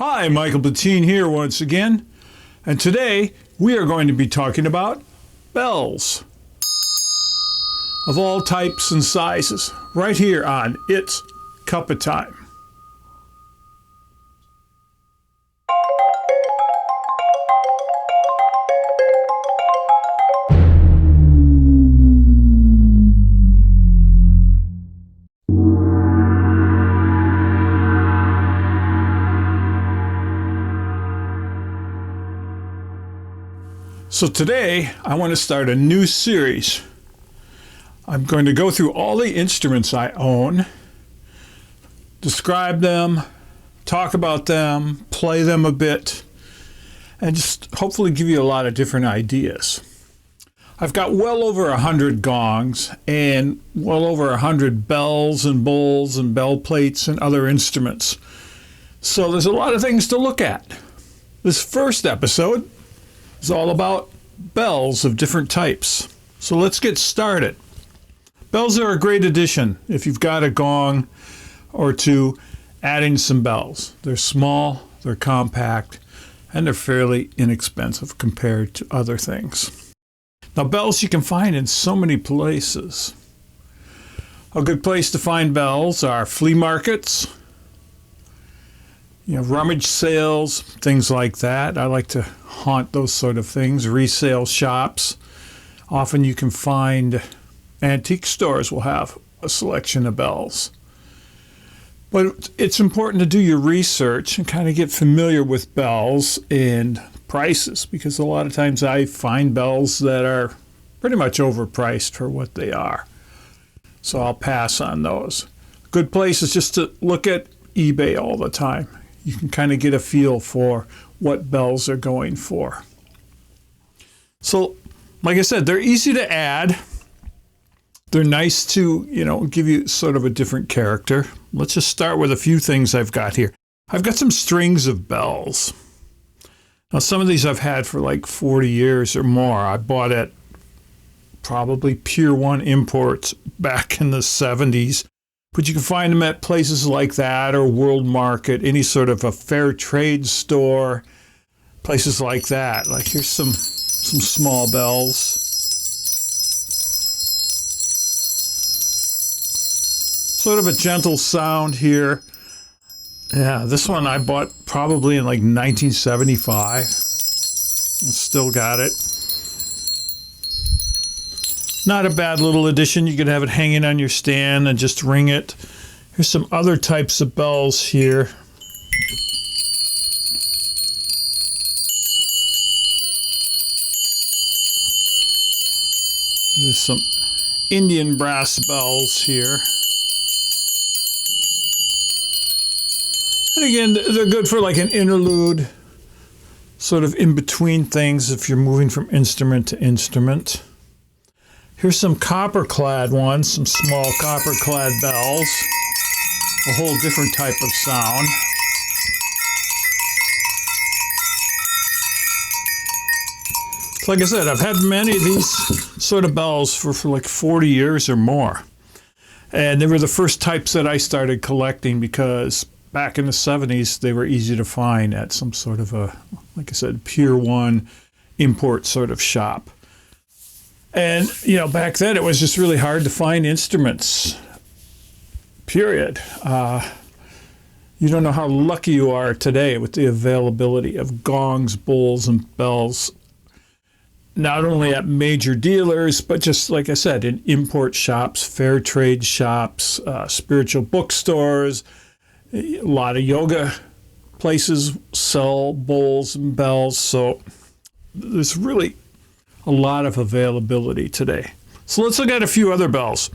Hi, Michael Bettine here once again, and today we are going to be talking about bells of all types and sizes, right here on It's Cup of Time. So today, I want to start a new series. I'm going to go through all the instruments I own, describe them, talk about them, play them a bit, and just hopefully give you a lot of different ideas. I've got well over 100 gongs and well over 100 bells and bowls and bell plates and other instruments. So there's a lot of things to look at. This first episode is all about bells of different types. So let's get started. Bells are a great addition if you've got a gong or two, adding some bells. They're small, they're compact, and they're fairly inexpensive compared to other things. Now, bells you can find in so many places. A good place to find bells are flea markets, rummage sales, things like that. I like to haunt those sort of things. Resale shops. Often you can find antique stores will have a selection of bells. But it's important to do your research and kind of get familiar with bells and prices, because a lot of times I find bells that are pretty much overpriced for what they are. So I'll pass on those. A good place is just to look at eBay all the time. You can kind of get a feel for what bells are going for. So, like I said, they're easy to add. They're nice to, give you sort of a different character. Let's just start with a few things I've got here. I've got some strings of bells. Now, some of these I've had for like 40 years or more. I bought at probably Pier 1 Imports back in the 70s. But you can find them at places like that or World Market, any sort of a fair trade store, places like that. Like here's some small bells. Sort of a gentle sound here. Yeah, this one I bought probably in like 1975. I still got it. Not a bad little addition. You could have it hanging on your stand and just ring it. Here's some other types of bells here. There's some Indian brass bells here. And again, they're good for like an interlude, sort of in between things if you're moving from instrument to instrument. Here's some copper-clad ones, some small copper-clad bells. A whole different type of sound. Like I said, I've had many of these sort of bells for like 40 years or more. And they were the first types that I started collecting because back in the 70s, they were easy to find at some sort of a, like I said, Pier 1 import sort of shop. And, back then it was just really hard to find instruments, period. You don't know how lucky you are today with the availability of gongs, bowls, and bells, not only at major dealers, but just, like I said, in import shops, fair trade shops, spiritual bookstores. A lot of yoga places sell bowls and bells, so there's really a lot of availability today. So let's look at a few other bells.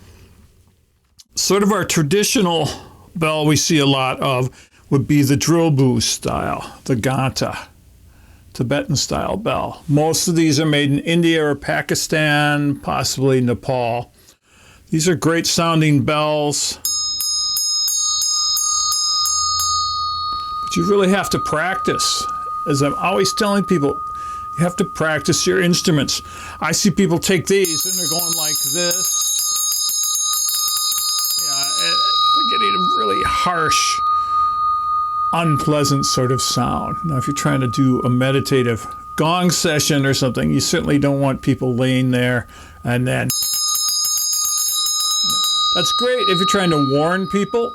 Sort of our traditional bell we see a lot of would be the drill boo style, the ganta, Tibetan style bell. Most of these are made in India or Pakistan, possibly Nepal. These are great sounding bells. But you really have to practice. As I'm always telling people, you have to practice your instruments. I see people take these and they're going like this. They're getting really harsh unpleasant sort of sound. Now, if you're trying to do a meditative gong session or something, you certainly don't want people laying there and then. That's great if you're trying to warn people.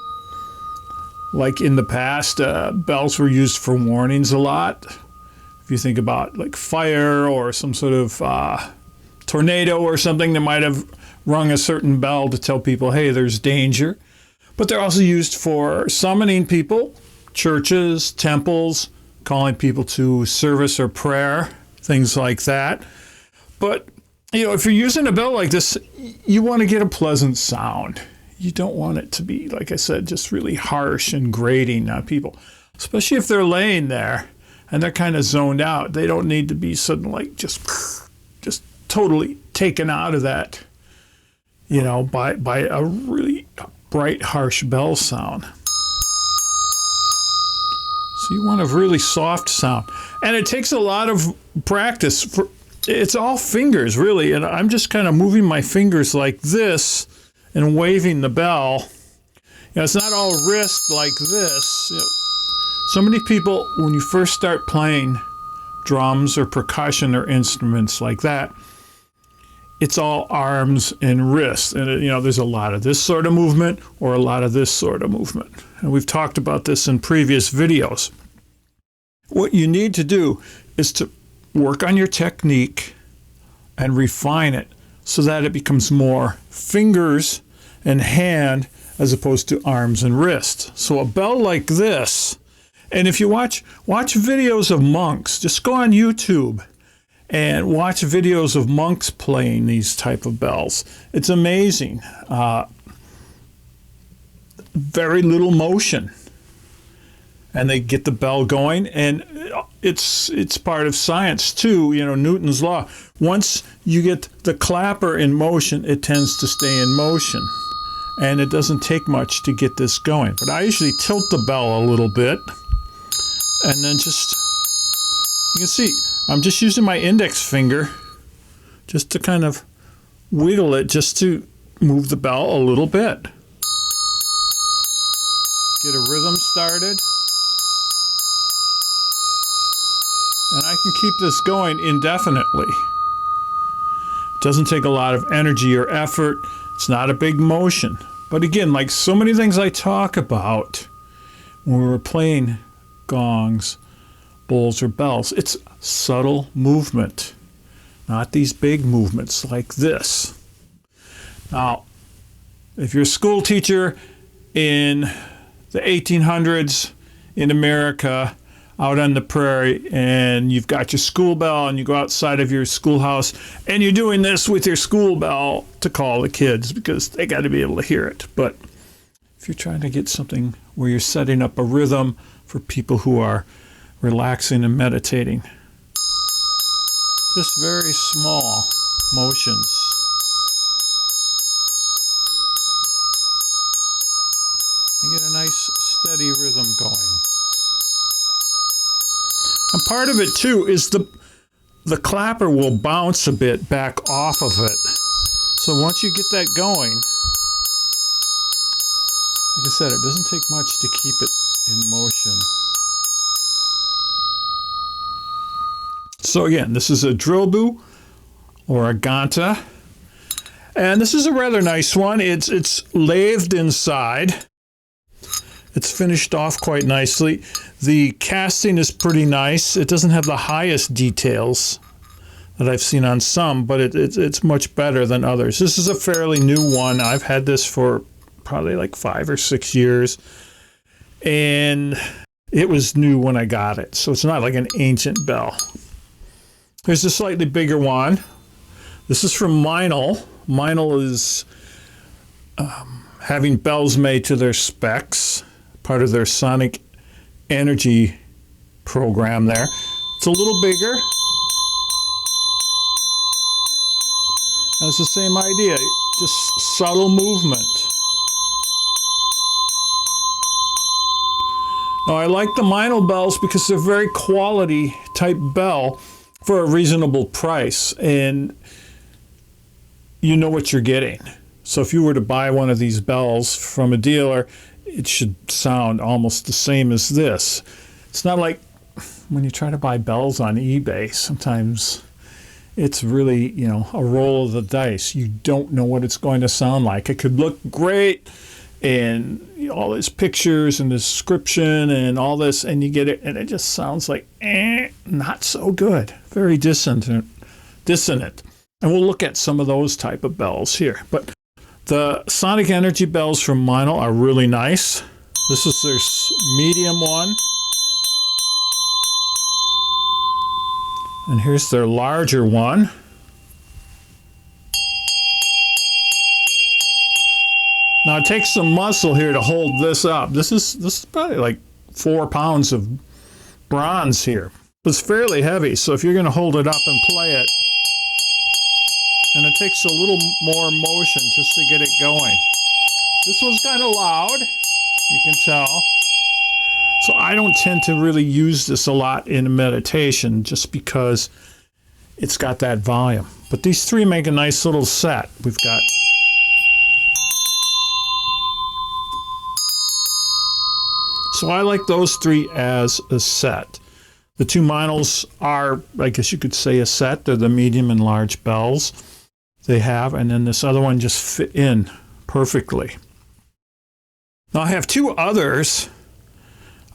Like in the past, bells were used for warnings a lot. If you think about like fire or some sort of tornado or something that might have rung a certain bell to tell people, hey, there's danger. But they're also used for summoning people, churches, temples, calling people to service or prayer, things like that. But, you know, if you're using a bell like this, you want to get a pleasant sound. You don't want it to be, like I said, just really harsh and grating on people, especially if they're laying there and they're kind of zoned out. They don't need to be suddenly like just totally taken out of that, you know, by a really bright, harsh bell sound. So you want a really soft sound. And it takes a lot of practice. It's all fingers, really. And I'm just kind of moving my fingers like this and waving the bell. You know, it's not all wrist like this. You know, so many people, when you first start playing drums or percussion or instruments like that, it's all arms and wrists. And, you know, there's a lot of this sort of movement or a lot of this sort of movement. And we've talked about this in previous videos. What you need to do is to work on your technique and refine it so that it becomes more fingers and hand as opposed to arms and wrists. So a bell like this, and if you watch videos of monks, just go on YouTube and watch videos of monks playing these type of bells. It's amazing. Very little motion. And they get the bell going, and it's part of science too, you know, Newton's law. Once you get the clapper in motion, it tends to stay in motion. And it doesn't take much to get this going. But I usually tilt the bell a little bit, and then just, you can see, I'm just using my index finger just to kind of wiggle it, just to move the bell a little bit. Get a rhythm started. And I can keep this going indefinitely. It doesn't take a lot of energy or effort. It's not a big motion. But again, like so many things I talk about when we're playing gongs, bowls, or bells, it's subtle movement, not these big movements like this. Now, if you're a school teacher in the 1800s in America, out on the prairie, and you've got your school bell and you go outside of your schoolhouse and you're doing this with your school bell to call the kids because they got to be able to hear it. But if you're trying to get something where you're setting up a rhythm for people who are relaxing and meditating, just very small motions. And get a nice steady rhythm going. And part of it too is the clapper will bounce a bit back off of it. So once you get that going, like I said, it doesn't take much to keep it in motion. So again, this is a drilbu or a ganta. And this is a rather nice one. It's lathed inside. It's finished off quite nicely. The casting is pretty nice. It doesn't have the highest details that I've seen on some, but it's much better than others. This is a fairly new one. I've had this for probably like 5 or 6 years, and it was new when I got it. So it's not like an ancient bell. There's a slightly bigger one. This is from Meinl. Meinl is having bells made to their specs, part of their sonic energy program there. It's a little bigger. That's the same idea, just subtle movement. Now I like the Meinl bells because they're very quality type bell for a reasonable price, and you know what you're getting. So if you were to buy one of these bells from a dealer, it should sound almost the same as this. It's not like when you try to buy bells on eBay, sometimes it's really, a roll of the dice. You don't know what it's going to sound like. It could look great and all these pictures and description and all this, and you get it, and it just sounds like, not so good. Very dissonant. And we'll look at some of those type of bells here. But the Sonic Energy bells from Meinl are really nice. This is their medium one. And here's their larger one. Now it takes some muscle here to hold this up. This is probably like 4 pounds of bronze here. It's fairly heavy, so if you're going to hold it up and play it, and it takes a little more motion just to get it going. This one's kind of loud, you can tell. So I don't tend to really use this a lot in meditation just because it's got that volume. But these three make a nice little set. We've got so I like those three as a set. The two Meinls are, I guess you could say, a set. They're the medium and large bells they have, and then this other one just fit in perfectly. Now I have two others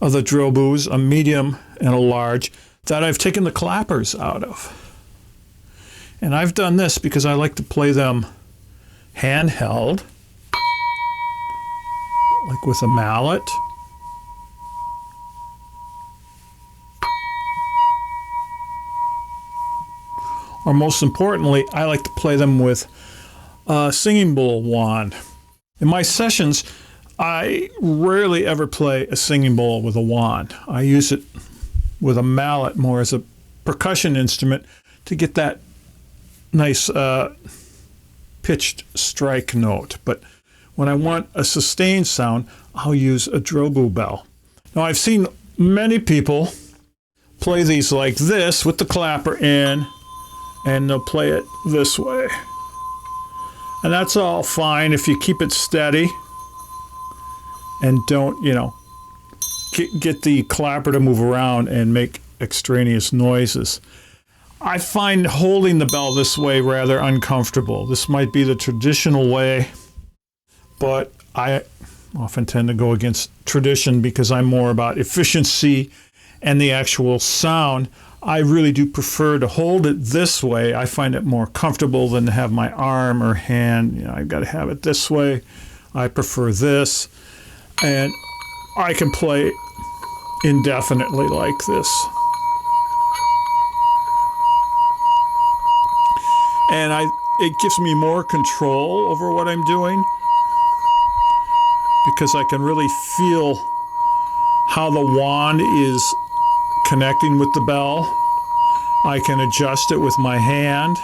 of the drill boos, a medium and a large, that I've taken the clappers out of. And I've done this because I like to play them handheld, like with a mallet. Or most importantly, I like to play them with a singing bowl wand. In my sessions, I rarely ever play a singing bowl with a wand. I use it with a mallet more as a percussion instrument to get that nice pitched strike note. But when I want a sustained sound, I'll use a drill boo bell. Now I've seen many people play these like this with the clapper in, and they'll play it this way. And that's all fine if you keep it steady and don't, get the clapper to move around and make extraneous noises. I find holding the bell this way rather uncomfortable. This might be the traditional way, but I often tend to go against tradition because I'm more about efficiency and the actual sound. I really do prefer to hold it this way. I find it more comfortable than to have my arm or hand. I've got to have it this way. I prefer this. And I can play indefinitely like this. And it gives me more control over what I'm doing because I can really feel how the wand is connecting with the bell. I can adjust it with my hand.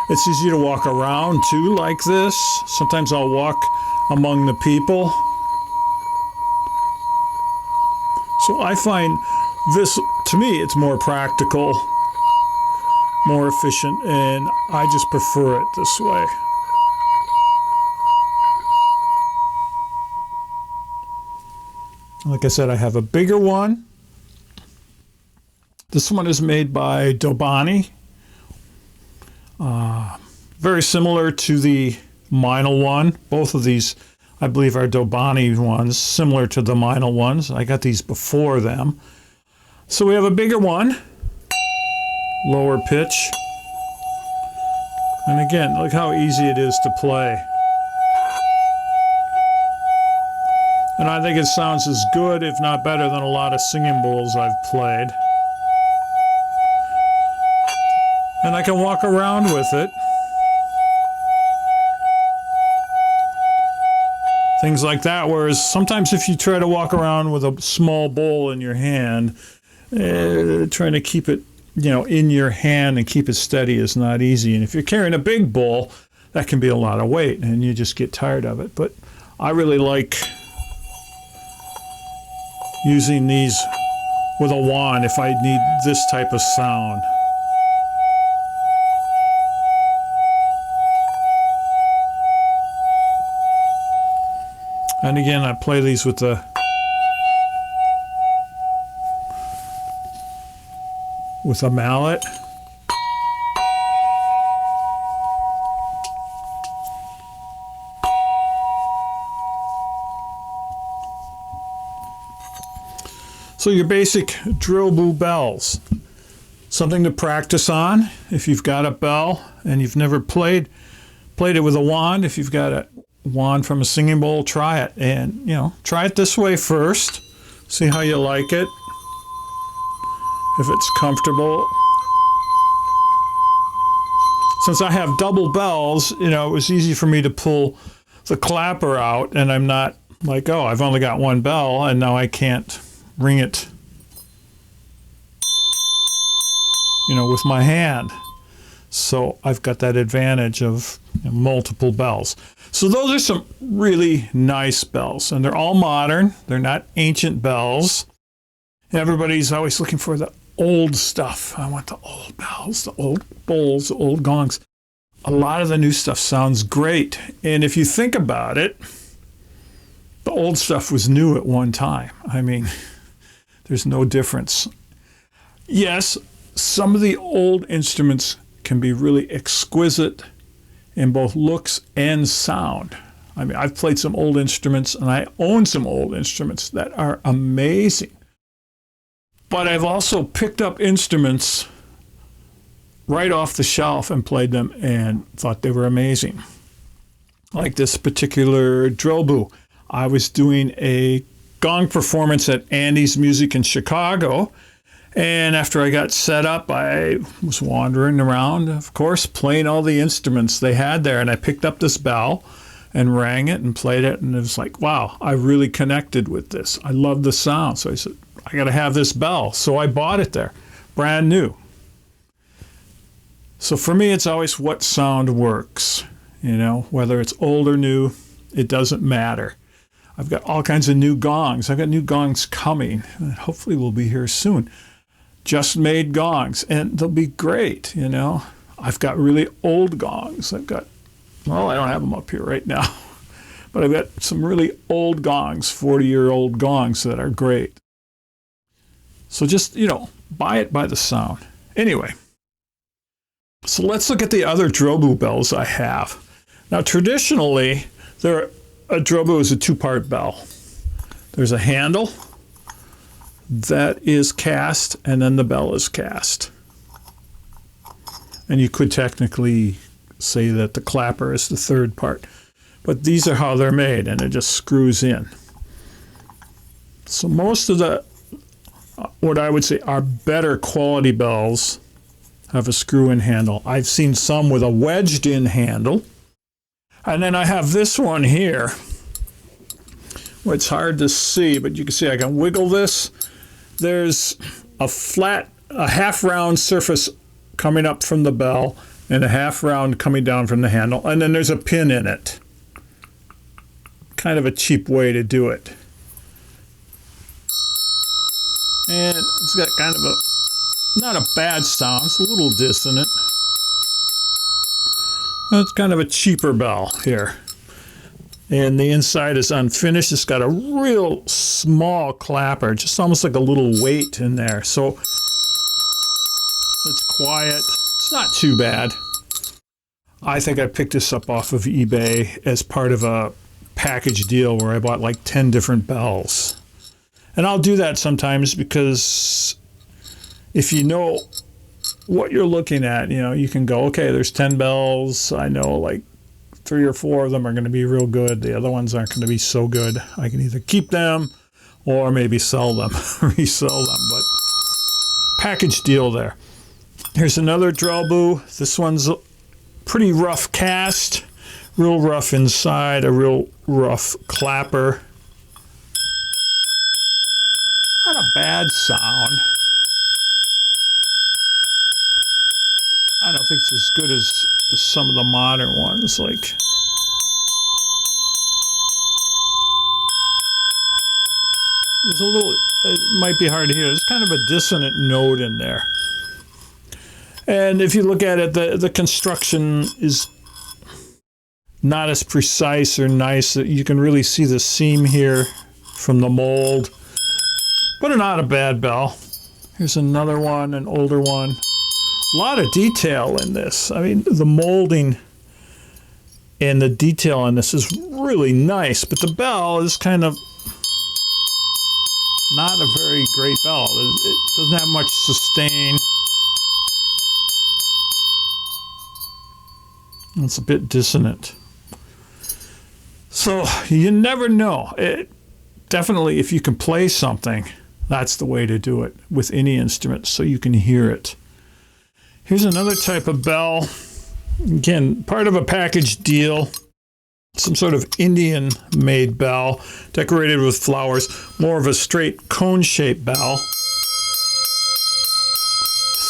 It's easy to walk around too like this. Sometimes I'll walk among the people. So I find this, to me, it's more practical, more efficient, and I just prefer it this way. Like I said, I have a bigger one. This one is made by Bettine. Very similar to the Meinl one. Both of these, I believe, are Bettine ones, similar to the Meinl ones. I got these before them. So we have a bigger one, lower pitch. And again, look how easy it is to play. And I think it sounds as good, if not better, than a lot of singing bowls I've played. And I can walk around with it. Things like that, whereas sometimes if you try to walk around with a small bowl in your hand, trying to keep it, in your hand and keep it steady is not easy. And if you're carrying a big bowl, that can be a lot of weight and you just get tired of it. But I really like using these with a wand if I need this type of sound. And again, I play these with a mallet. So your basic drill boo bells. Something to practice on if you've got a bell and you've never played it with a wand. If you've got a wand from a singing bowl, try it. And, try it this way first. See how you like it. If it's comfortable. Since I have double bells, it was easy for me to pull the clapper out, and I'm not like, oh, I've only got one bell and now I can't ring it, with my hand. So I've got that advantage of multiple bells. So those are some really nice bells, and they're all modern. They're not ancient bells. Everybody's always looking for the old stuff. I want the old bells, the old bowls, the old gongs. A lot of the new stuff sounds great. And if you think about it, the old stuff was new at one time. I mean, there's no difference. Yes, some of the old instruments can be really exquisite in both looks and sound. I mean, I've played some old instruments, and I own some old instruments that are amazing. But I've also picked up instruments right off the shelf and played them and thought they were amazing. Like this particular drill boo. I was doing a gong performance at Andy's Music in Chicago, and after I got set up, I was wandering around, of course, playing all the instruments they had there, and I picked up this bell and rang it and played it, and it was like, wow, I really connected with this. I love the sound. So I said, I got to have this bell. So I bought it there, brand new. So for me, it's always what sound works, whether it's old or new, it doesn't matter. I've got all kinds of new gongs. I've got new gongs coming, and hopefully will be here soon. Just made gongs, and they'll be great, I've got really old gongs. I don't have them up here right now, but I've got some really old gongs, 40-year-old gongs that are great. So just, buy it by the sound. Anyway, so let's look at the other drill boo bells I have. Now, traditionally, a drill boo is a two-part bell. There's a handle that is cast, and then the bell is cast. And you could technically say that the clapper is the third part. But these are how they're made, and it just screws in. So most of what I would say are better quality bells have a screw-in handle. I've seen some with a wedged-in handle. And then I have this one here. Well, it's hard to see, but you can see I can wiggle this. There's a half-round surface coming up from the bell and a half-round coming down from the handle. And then there's a pin in it. Kind of a cheap way to do it. And it's got kind of not a bad sound, it's a little dissonant. It's kind of a cheaper bell here. And the inside is unfinished. It's got a real small clapper, just almost like a little weight in there. So it's quiet. It's not too bad. I think I picked this up off of eBay as part of a package deal where I bought like 10 different bells. And I'll do that sometimes because if you know what you're looking at, you can go, okay, there's 10 bells. I know like 3 or 4 of them are going to be real good. The other ones aren't going to be so good. I can either keep them or maybe sell them, resell them. But package deal there. Here's another drill boo. This one's pretty rough cast, real rough inside, a real rough clapper. Not a bad sound. I don't think it's as good as some of the modern ones. Like, there's a little, it might be hard to hear. There's kind of a dissonant note in there. And if you look at it, the construction is not as precise or nice. You can really see the seam here from the mold, but not a bad bell. Here's another one, an older one. A lot of detail in this. I mean, the molding and the detail on this is really nice, but the bell is kind of not a very great bell. It doesn't have much sustain. It's a bit dissonant. So you never know. Definitely, if you can play something, that's the way to do it with any instrument, so you can hear it. Here's another type of bell. Again, part of a package deal. Some sort of Indian-made bell, decorated with flowers. More of a straight cone-shaped bell.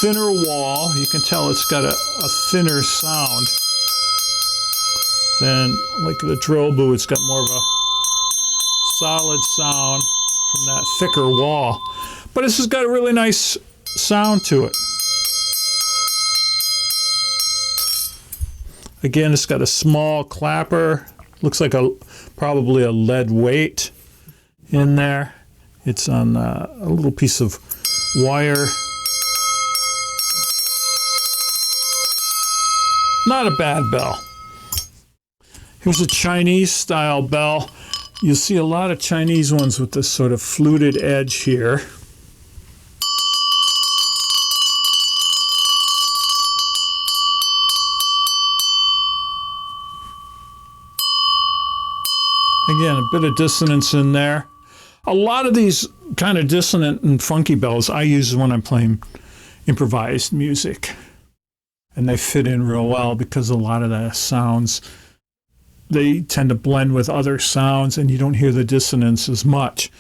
Thinner wall. You can tell it's got a thinner sound than like the drill boo. It's got more of a solid sound from that thicker wall. But this has got a really nice sound to it. Again, it's got a small clapper. Looks like probably a lead weight in there. It's on a little piece of wire. Not a bad bell. Here's a Chinese style bell. You'll see a lot of Chinese ones with this sort of fluted edge here. Again, a bit of dissonance in there. A lot of these kind of dissonant and funky bells I use when I'm playing improvised music. And they fit in real well because a lot of the sounds, they tend to blend with other sounds and you don't hear the dissonance as much.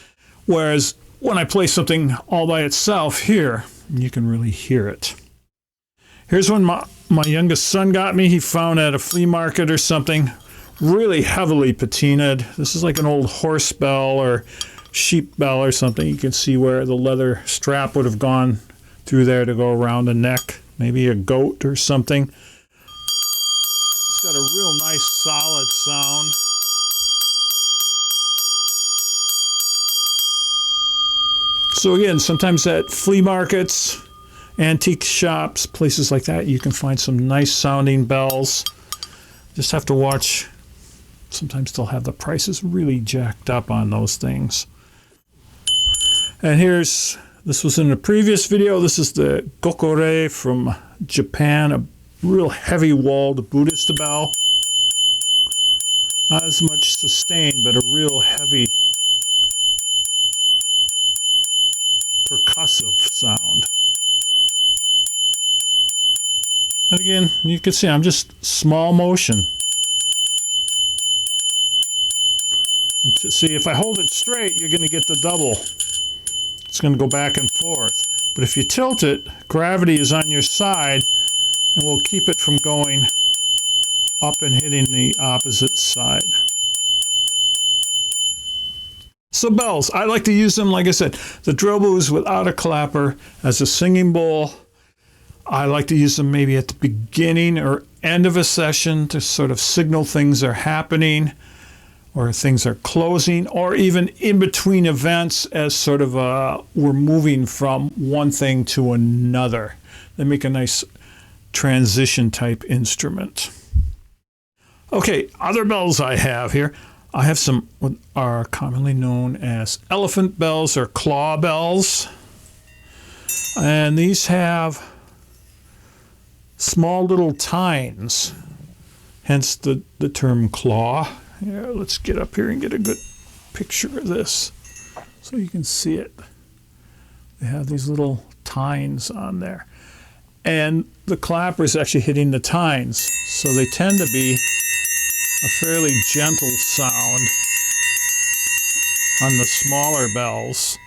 Whereas when I play something all by itself here, you can really hear it. Here's one my youngest son got me. He found at a flea market or something. Really heavily patinaed. This is like an old horse bell or sheep bell or something. You can see where the leather strap would have gone through there to go around the neck. Maybe a goat or something. It's got a real nice solid sound. So again, sometimes at flea markets, antique shops, places like that, you can find some nice sounding bells. Just have to watch. Sometimes they'll have the prices really jacked up on those things. And this was in a previous video. This is the gokore from Japan, a real heavy walled Buddhist bell. Not as much sustain, but a real heavy percussive sound. And again, you can see I'm just small motion. And to see, if I hold it straight, you're going to get the double. It's going to go back and forth. But if you tilt it, gravity is on your side and will keep it from going up and hitting the opposite side. So bells, I like to use them, like I said, the drill boos without a clapper as a singing bowl. I like to use them maybe at the beginning or end of a session to sort of signal things are happening or things are closing, or even in between events as sort of we're moving from one thing to another. They make a nice transition type instrument. Okay, other bells I have here. I have some what are commonly known as elephant bells or claw bells. And these have small little tines, hence the term claw. Yeah, let's get up here and get a good picture of this so you can see it. They have these little tines on there. And the clapper is actually hitting the tines, so they tend to be a fairly gentle sound on the smaller bells.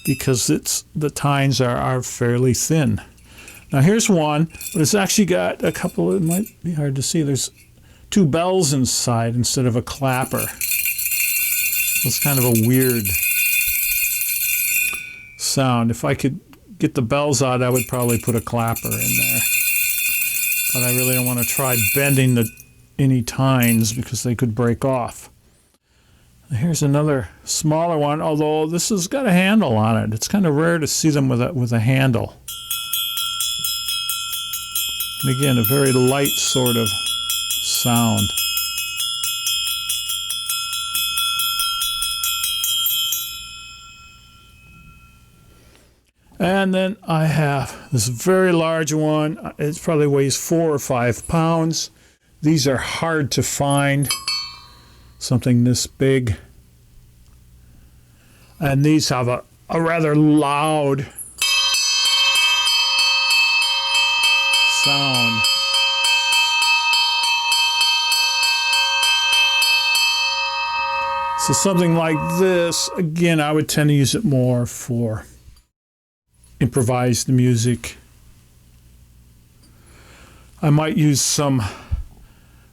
Because the tines are fairly thin. Now here's one, but it's actually got a couple, it might be hard to see, there's two bells inside instead of a clapper. It's kind of a weird sound. If I could get the bells out, I would probably put a clapper in there. But I really don't want to try bending any tines because they could break off. Here's another smaller one, although this has got a handle on it. It's kind of rare to see them with a handle. And again, a very light sort of sound. And then I have this very large one. It probably weighs 4 or 5 pounds. These are hard to find, something this big. And these have a rather loud sound. So something like this, again, I would tend to use it more for improvised music. I might use some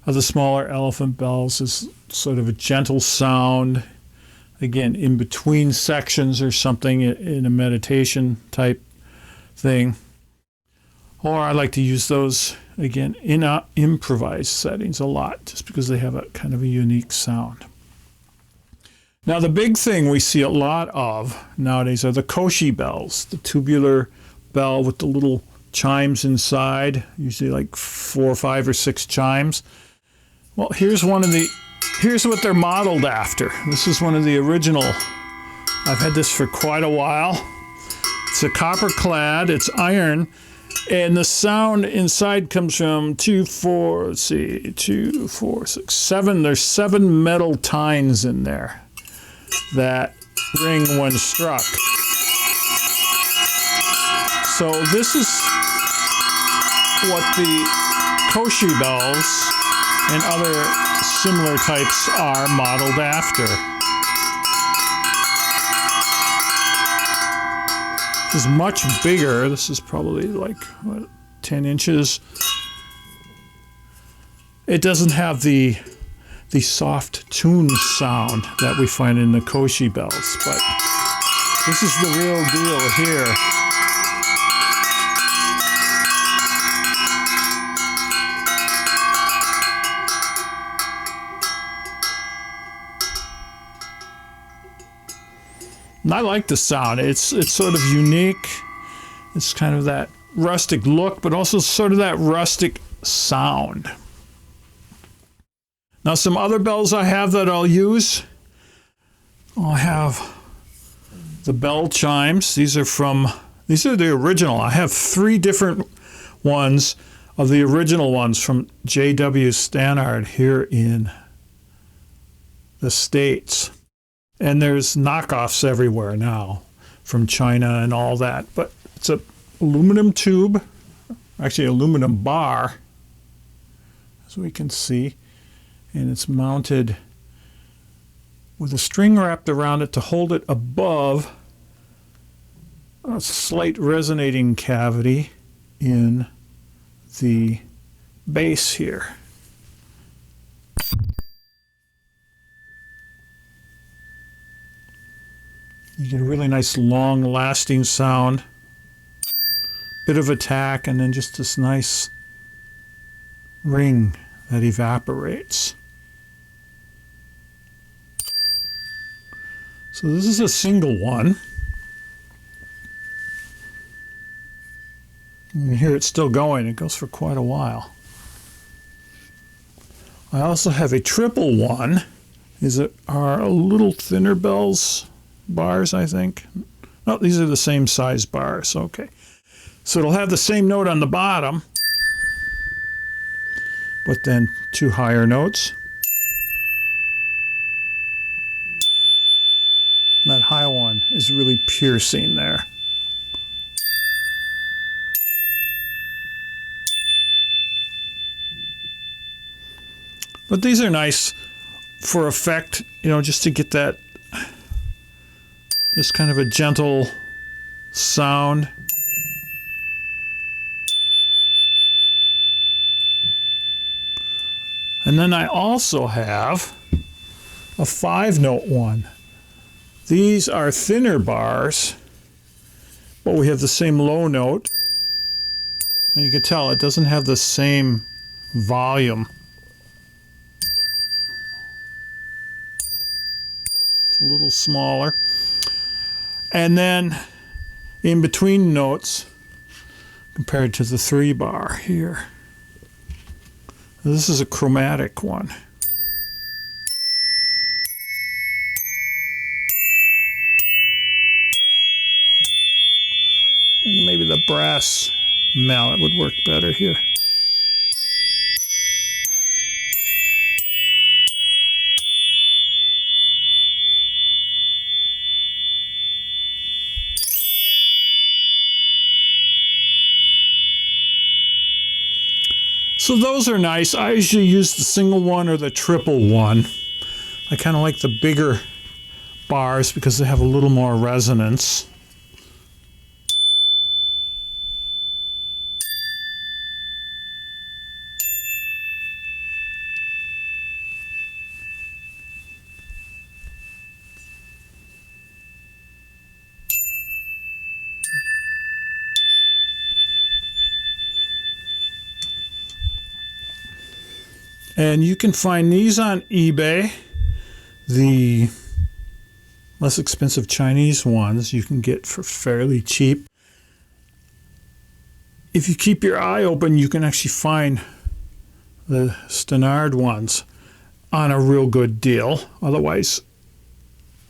of the smaller elephant bells as sort of a gentle sound, again, in between sections or something in a meditation type thing. Or I like to use those, again, in improvised settings a lot, just because they have a kind of a unique sound. Now, the big thing we see a lot of nowadays are the koshi bells, the tubular bell with the little chimes inside, usually like 4, 5, or 6 chimes. Well, here's what they're modeled after. This is one of the original. I've had this for quite a while. It's a copper clad, it's iron, and the sound inside comes from 2, 4, 6, 7. There's 7 metal tines in there that ring when struck. So this is what the koshi bells and other similar types are modeled after. This is much bigger. This is probably like, what, 10 inches. It doesn't have the soft tune sound that we find in the koshi bells, but this is the real deal here. And I like the sound. It's sort of unique. It's kind of that rustic look, but also sort of that rustic sound. Now, some other bells I have that I'll use. I have the bell chimes. These are the original. I have 3 different ones of the original ones from J.W. Stannard here in the States. And there's knockoffs everywhere now from China and all that. But it's an aluminum tube, actually aluminum bar, as we can see. And it's mounted with a string wrapped around it to hold it above a slight resonating cavity in the base here. You get a really nice long lasting sound, bit of attack, and then just this nice ring that evaporates. So this is a single one. You can hear it still going. It goes for quite a while. I also have a triple one. These are a little thinner bars, I think. No, these are the same size bars. Okay. So it'll have the same note on the bottom, but then 2 higher notes. That high one is really piercing there. But these are nice for effect, just to get that, just kind of a gentle sound. And then I also have a 5-note one. These are thinner bars, but we have the same low note. And you can tell it doesn't have the same volume. It's a little smaller. And then in between notes, compared to the 3-bar here, this is a chromatic one. And maybe the brass mallet would work better here. So those are nice. I usually use the single one or the triple one. I kind of like the bigger bars because they have a little more resonance. And you can find these on eBay. The less expensive Chinese ones you can get for fairly cheap. If you keep your eye open, you can actually find the Stenard ones on a real good deal. Otherwise,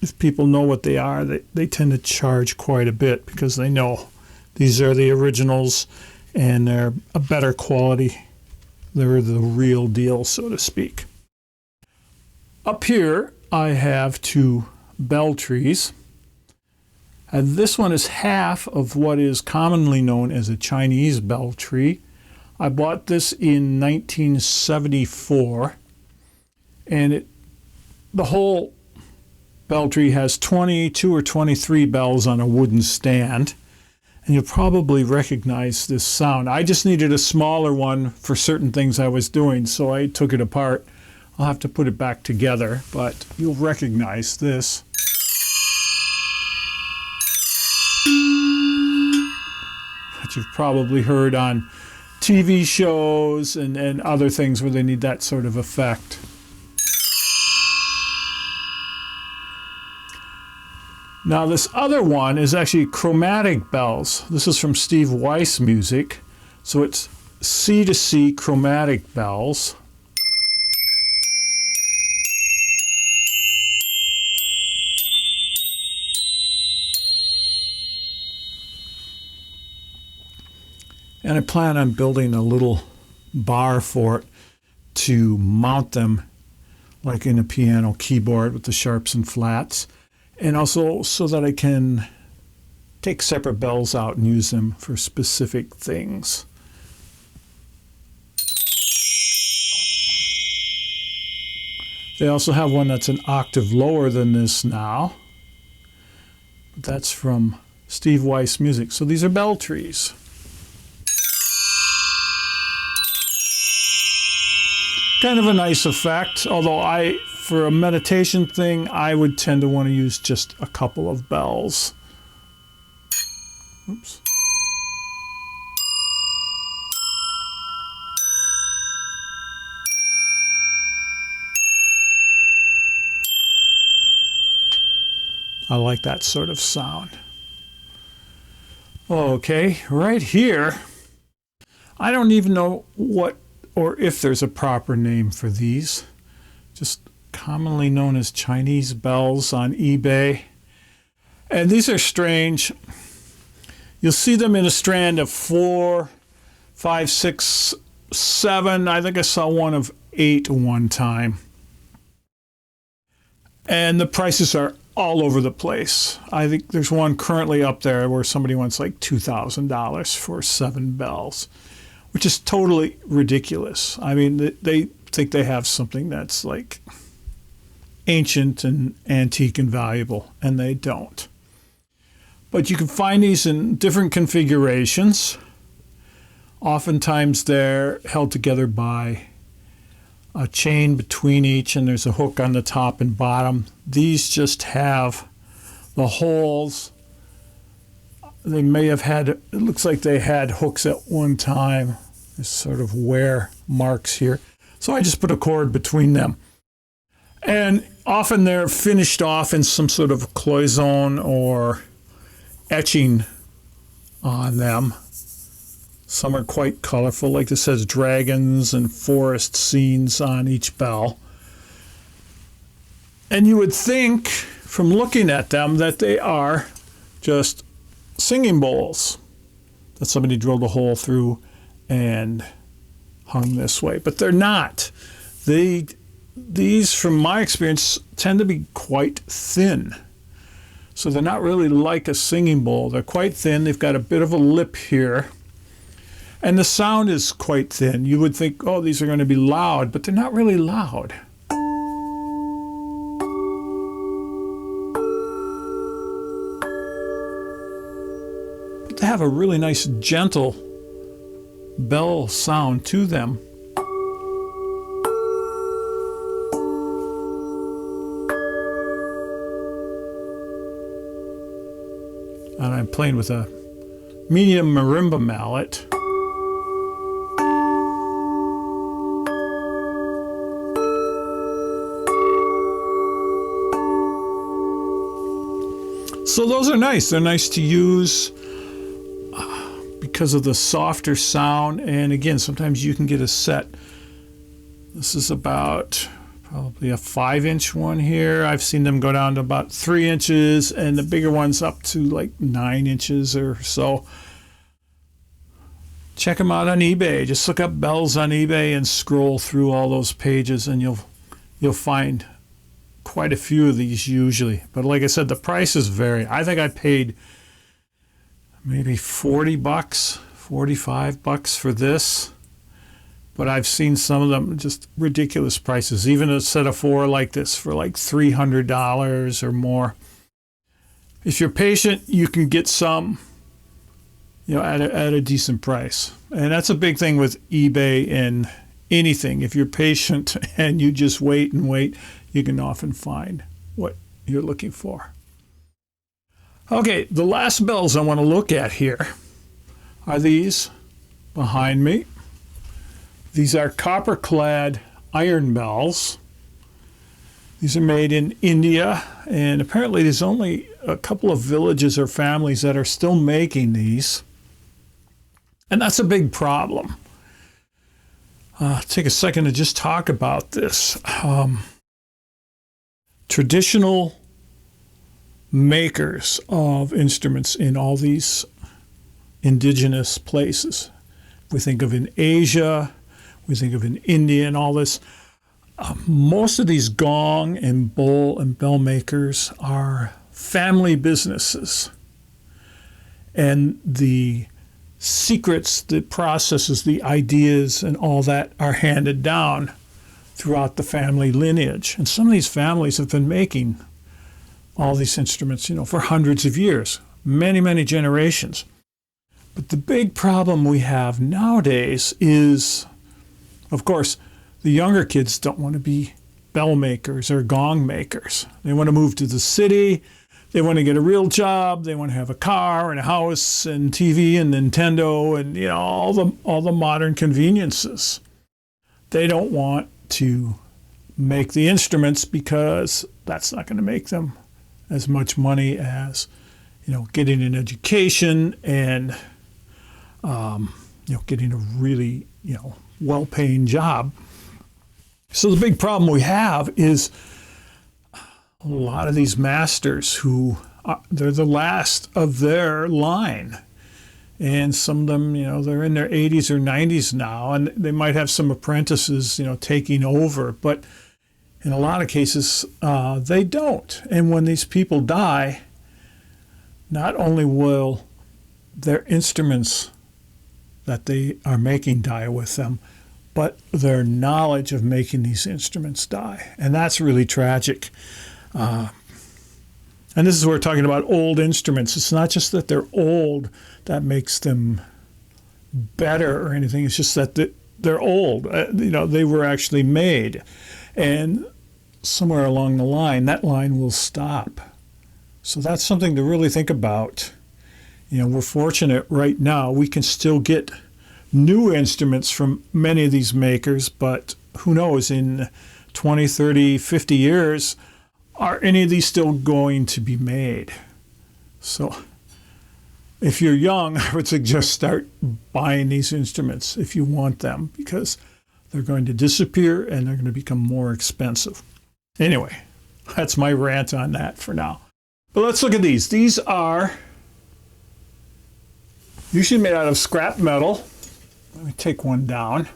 if people know what they are, they tend to charge quite a bit because they know these are the originals and they're a better quality. They're the real deal, so to speak. Up here, I have 2 bell trees. And this one is half of what is commonly known as a Chinese bell tree. I bought this in 1974. And the whole bell tree has 22 or 23 bells on a wooden stand. And you'll probably recognize this sound. I just needed a smaller one for certain things I was doing, so I took it apart. I'll have to put it back together, but you'll recognize this. That you've probably heard on TV shows and other things where they need that sort of effect. Now this other one is actually chromatic bells. This is from Steve Weiss Music. So it's C to C chromatic bells. And I plan on building a little bar for it to mount them like in a piano keyboard with the sharps and flats. And also so that I can take separate bells out and use them for specific things. They also have one that's an octave lower than this now. That's from Steve Weiss Music. So these are bell trees. Kind of a nice effect, although for a meditation thing, I would tend to want to use just a couple of bells. Oops. I like that sort of sound. Okay, right here, I don't even know what or if there's a proper name for these. Just commonly known as Chinese bells on eBay. And these are strange. You'll see them in a strand of 4, 5, 6, 7. I think I saw one of 8 one time. And the prices are all over the place. I think there's one currently up there where somebody wants like $2,000 for 7 bells, which is totally ridiculous. I mean, they think they have something that's like ancient and antique and valuable, and they don't. But you can find these in different configurations. Oftentimes they're held together by a chain between each, and there's a hook on the top and bottom. These just have the holes they may have had, it looks like they had hooks at one time. There's sort of wear marks here. So I just put a cord between them. And often they're finished off in some sort of cloison or etching on them. Some are quite colorful, like this has dragons and forest scenes on each bell. And you would think, from looking at them, that they are just singing bowls that somebody drilled a hole through and hung this way. But they're not. These, from my experience, tend to be quite thin. So they're not really like a singing bowl. They're quite thin. They've got a bit of a lip here. And the sound is quite thin. You would think, oh, these are going to be loud, but they're not really loud. But they have a really nice, gentle bell sound to them. And I'm playing with a medium marimba mallet. So those are nice. They're nice to use because of the softer sound. And again, sometimes you can get a set. This is about probably a 5-inch one here. I've seen them go down to about 3 inches, and the bigger ones up to like 9 inches or so. Check them out on eBay. Just look up bells on eBay and scroll through all those pages, and you'll find quite a few of these usually. But like I said, the prices vary. I think I paid maybe $40, $45 for this. But I've seen some of them just ridiculous prices. Even a set of 4 like this for like $300 or more. If you're patient, you can get some, at a decent price. And that's a big thing with eBay and anything. If you're patient and you just wait and wait, you can often find what you're looking for. Okay, the last bells I want to look at here are these behind me. These are copper-clad iron bells. These are made in India, and apparently there's only a couple of villages or families that are still making these. And that's a big problem. Take a second to just talk about this. Traditional makers of instruments in all these indigenous places. We think of in Asia, we think of in India and all this. Most of these gong and bowl and bell makers are family businesses. And the secrets, the processes, the ideas, and all that are handed down throughout the family lineage. And some of these families have been making all these instruments, for hundreds of years, many, many generations. But the big problem we have nowadays is, of course, the younger kids don't want to be bell makers or gong makers. They want to move to the city. They want to get a real job. They want to have a car and a house and TV and Nintendo and all the modern conveniences. They don't want to make the instruments because that's not going to make them as much money as getting an education and getting a really well-paying job. So the big problem we have is a lot of these masters who they're the last of their line. And some of them, they're in their 80s or 90s now, and they might have some apprentices, taking over. But in a lot of cases, they don't. And when these people die, not only will their instruments that they are making die with them, but their knowledge of making these instruments die. And that's really tragic. And this is where we're talking about old instruments. It's not just that they're old that makes them better or anything. It's just that they're old. They were actually made. And somewhere along the line, that line will stop. So that's something to really think about You know, we're fortunate right now we can still get new instruments from many of these makers, but who knows, in 20, 30, 50 years, are any of these still going to be made? So if you're young, I would suggest start buying these instruments if you want them, because they're going to disappear and they're going to become more expensive. Anyway, that's my rant on that for now. But let's look at these. These are usually made out of scrap metal. Let me take one down.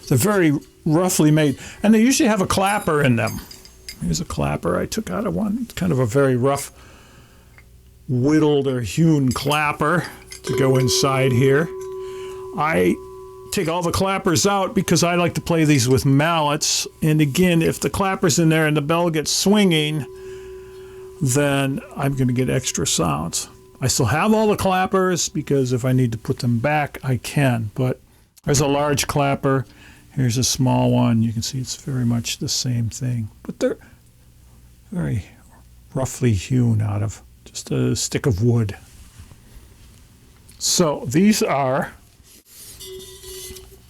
They're very roughly made, and they usually have a clapper in them. Here's a clapper I took out of one. It's kind of a very rough, whittled or hewn clapper to go inside here. I take all the clappers out because I like to play these with mallets. And again, if the clapper's in there and the bell gets swinging, then I'm going to get extra sounds. I still have all the clappers because if I need to put them back, I can. But there's a large clapper. Here's a small one. You can see it's very much the same thing. But they're very roughly hewn out of just a stick of wood. So these are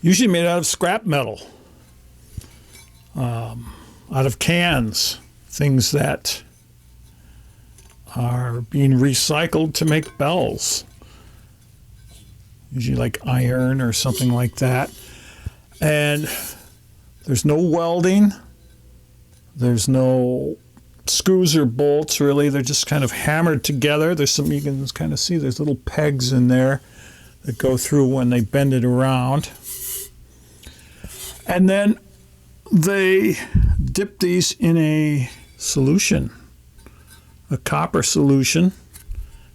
usually made out of scrap metal, out of cans, things that are being recycled to make bells, usually like iron or something like that. And there's no welding, there's no screws or bolts really, they're just kind of hammered together. There's some, you can kind of see there's little pegs in there that go through when they bend it around. And then they dip these in a solution, a copper solution,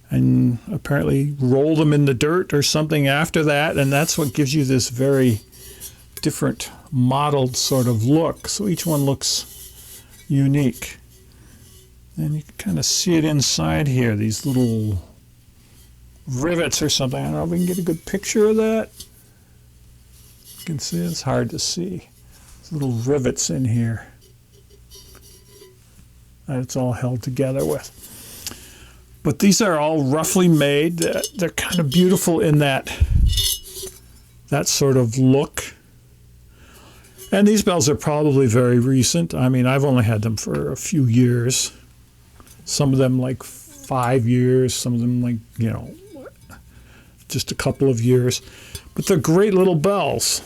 and apparently roll them in the dirt or something after that, and that's what gives you this very different mottled sort of look. So each one looks unique. And you can kind of see it inside here, these little rivets or something. I don't know if we can get a good picture of that. You can see it's hard to see. There's little rivets in here that it's all held together with. But these are all roughly made. They're kind of beautiful in that sort of look. And these bells are probably very recent. I mean, I've only had them for a few years. Some of them like 5 years, some of them like, you know, just a couple of years. But they're great little bells.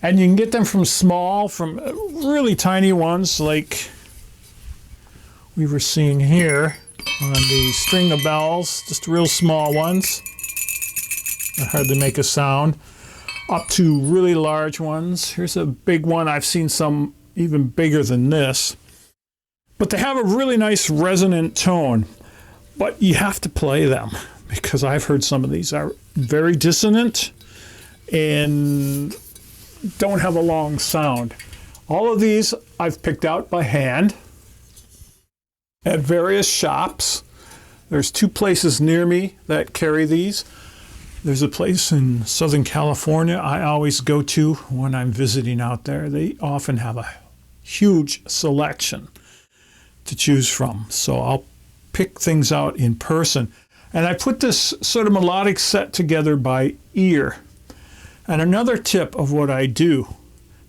And you can get them from really tiny ones like we were seeing here on the string of bells, just real small ones that hardly make a sound, up to really large ones. Here's a big one. I've seen some even bigger than this. But they have a really nice resonant tone. But you have to play them because I've heard some of these are very dissonant and don't have a long sound. All of these I've picked out by hand at various shops. There's 2 places near me that carry these. There's a place in Southern California I always go to when I'm visiting out there. They often have a huge selection to choose from. So I'll pick things out in person. And I put this sort of melodic set together by ear. And another tip of what I do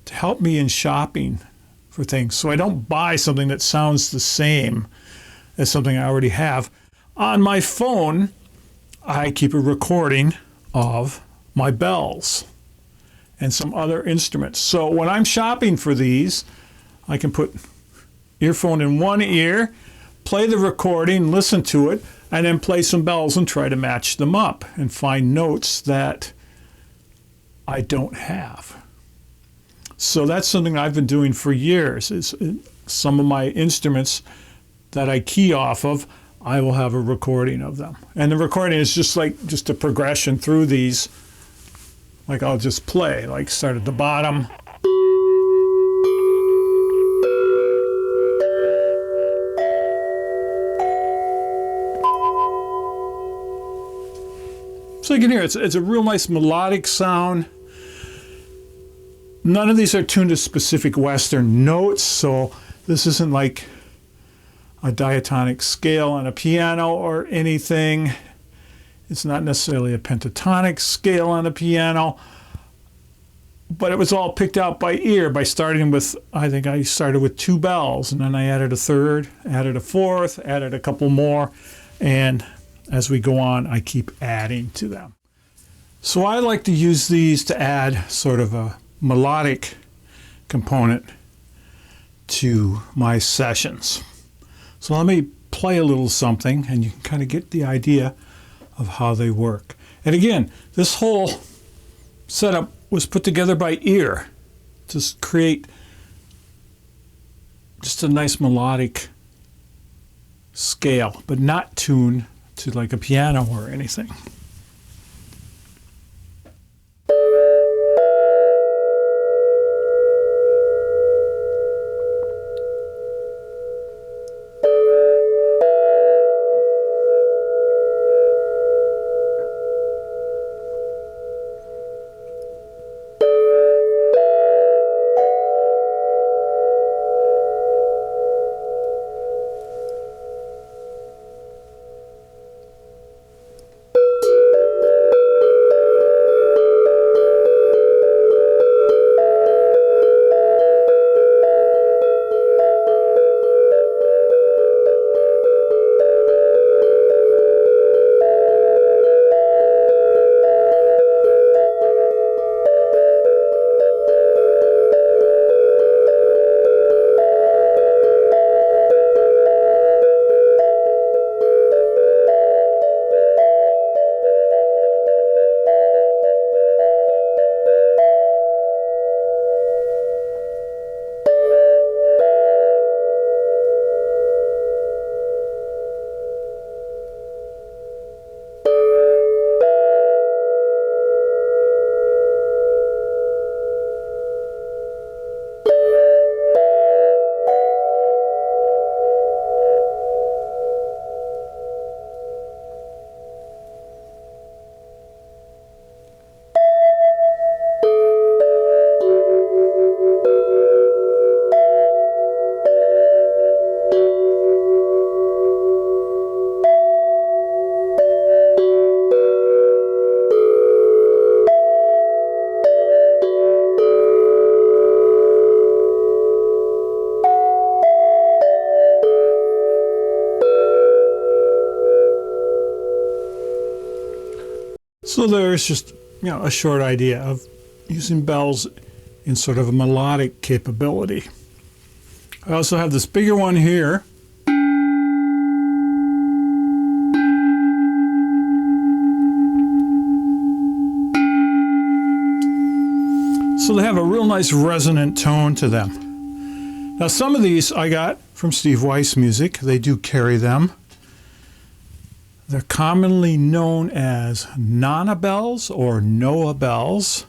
to help me in shopping for things, so I don't buy something that sounds the same as something I already have. On my phone, I keep a recording of my bells and some other instruments. So when I'm shopping for these, I can put earphone in one ear, play the recording, listen to it, and then play some bells and try to match them up and find notes that I don't have. So that's something I've been doing for years. Is some of my instruments that I key off of, I will have a recording of them. And the recording is just a progression through these. Like I'll just play, like start at the bottom. So you can hear it's a real nice melodic sound. None of these are tuned to specific Western notes, so this isn't like a diatonic scale on a piano or anything. It's not necessarily a pentatonic scale on a piano, but it was all picked out by ear by starting with, I think I started with 2 bells, and then I added a third, added a fourth, added a couple more, and as we go on, I keep adding to them. So I like to use these to add sort of a melodic component to my sessions. So let me play a little something, and you can kind of get the idea of how they work. And again, this whole setup was put together by ear to create just a nice melodic scale, but not tuned to like a piano or anything. So there's just, a short idea of using bells in sort of a melodic capability. I also have this bigger one here. So they have a real nice resonant tone to them. Now some of these I got from Steve Weiss Music. They do carry them. They're commonly known as Nana bells or Noah bells,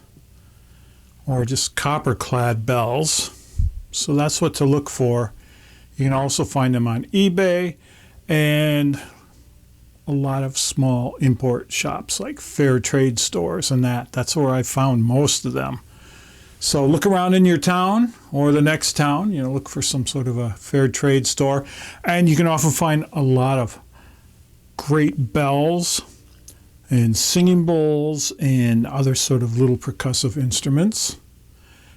or just copper-clad bells. So that's what to look for. You can also find them on eBay and a lot of small import shops like fair trade stores and that. That's where I found most of them. So look around in your town or the next town, look for some sort of a fair trade store. And you can often find a lot of great bells and singing bowls and other sort of little percussive instruments.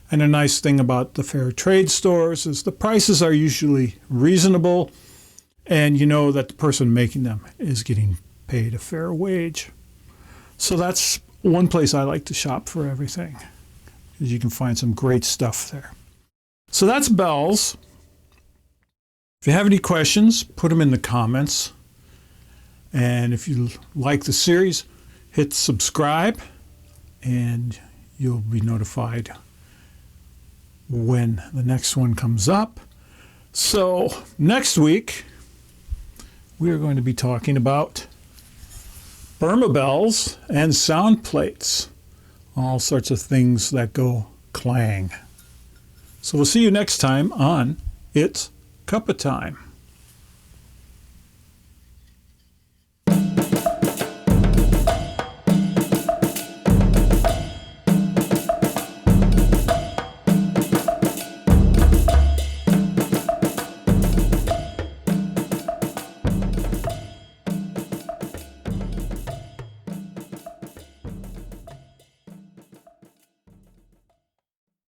And a nice thing about the fair trade stores is the prices are usually reasonable, and you know that the person making them is getting paid a fair wage. So that's one place I like to shop for everything, because you can find some great stuff there. So that's bells. If you have any questions, put them in the comments. And if you like the series, hit subscribe and you'll be notified when the next one comes up. So next week, we are going to be talking about Burma bells and sound plates, all sorts of things that go clang. So we'll see you next time on It's Cuppa Time.